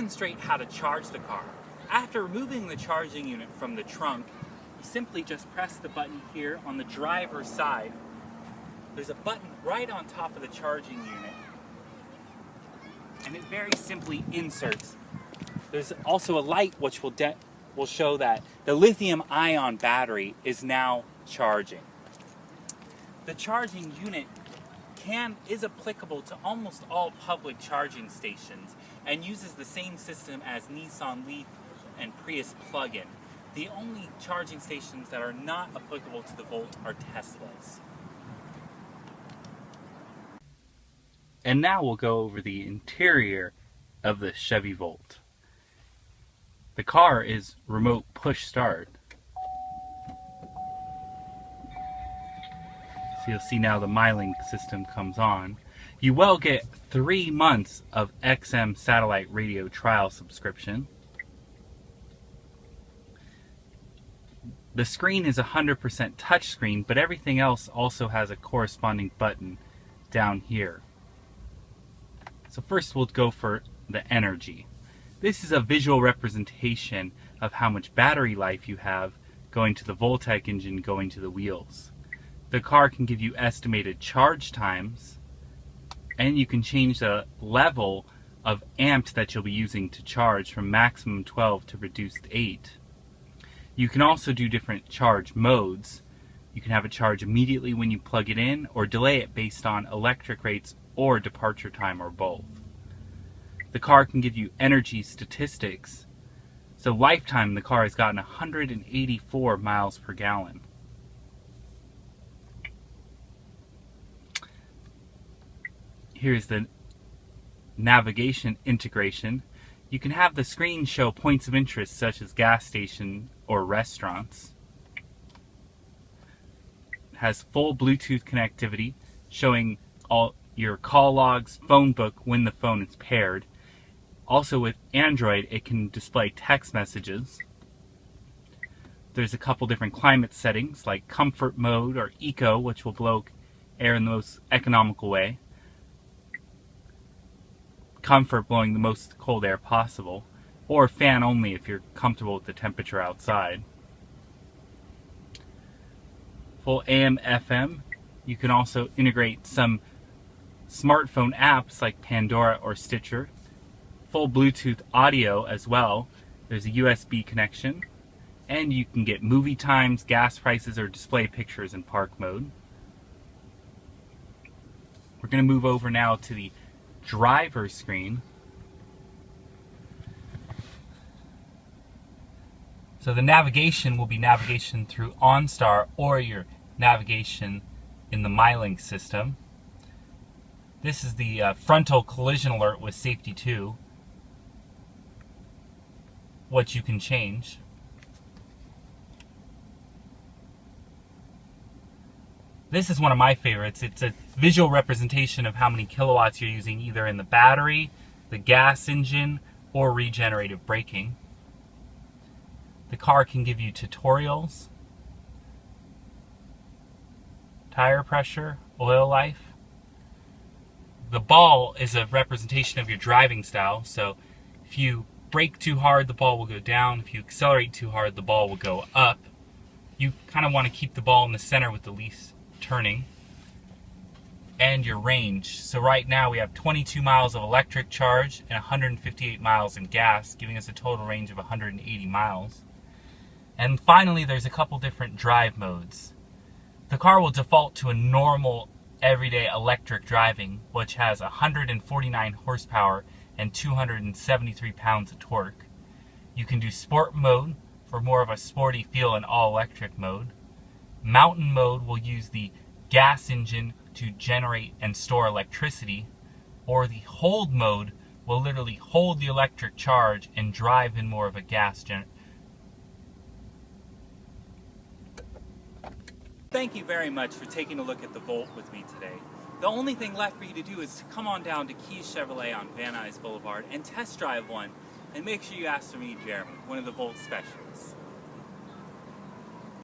demonstrate how to charge the car. After removing the charging unit from the trunk, you simply just press the button here on the driver's side. There's a button right on top of the charging unit, and it very simply inserts. There's also a light which will show that the lithium-ion battery is now charging. The charging unit is applicable to almost all public charging stations and uses the same system as Nissan Leaf and Prius plug-in. The only charging stations that are not applicable to the Volt are Teslas. And now we'll go over the interior of the Chevy Volt. The car is remote push start. So you'll see now the MyLink system comes on. You will get 3 months of XM satellite radio trial subscription. The screen is 100% touchscreen, but everything else also has a corresponding button down here. So first we'll go for the energy. This is a visual representation of how much battery life you have going to the Voltec engine going to the wheels. The car can give you estimated charge times, and you can change the level of amps that you'll be using to charge from maximum 12 to reduced 8. You can also do different charge modes. You can have it charge immediately when you plug it in, or delay it based on electric rates or departure time, or both. The car can give you energy statistics. So lifetime, the car has gotten 184 miles per gallon. Here's the navigation integration. You can have the screen show points of interest such as gas station or restaurants. It has full Bluetooth connectivity, showing all your call logs, phone book when the phone is paired. Also with Android, it can display text messages. There's a couple different climate settings like comfort mode or eco, which will blow air in the most economical way. Comfort, blowing the most cold air possible, or fan only if you're comfortable with the temperature outside. Full AM, FM. You can also integrate some smartphone apps like Pandora or Stitcher. Full Bluetooth audio as well. There's a USB connection, and you can get movie times, gas prices, or display pictures in park mode. We're going to move over now to the driver screen. So the navigation will be navigation through OnStar or your navigation in the MyLink system. This is the frontal collision alert with Safety 2, what you can change. This is one of my favorites. It's a visual representation of how many kilowatts you're using either in the battery, the gas engine, or regenerative braking. The car can give you tutorials, tire pressure, oil life. The ball is a representation of your driving style, so if you brake too hard, the ball will go down. If you accelerate too hard, the ball will go up. You kind of want to keep the ball in the center with the least turning. And your range. So right now we have 22 miles of electric charge and 158 miles in gas, giving us a total range of 180 miles. And finally, there's a couple different drive modes. The car will default to a normal everyday electric driving, which has 149 horsepower and 273 pounds of torque. You can do sport mode for more of a sporty feel in all-electric mode. Mountain mode will use the gas engine to generate and store electricity, or the hold mode will literally hold the electric charge and drive in more of a gas generator. Thank you very much for taking a look at the Volt with me today. The only thing left for you to do is to come on down to Keys Chevrolet on Van Nuys Boulevard and test drive one, and make sure you ask for me, Jeremy, one of the Volt specialists.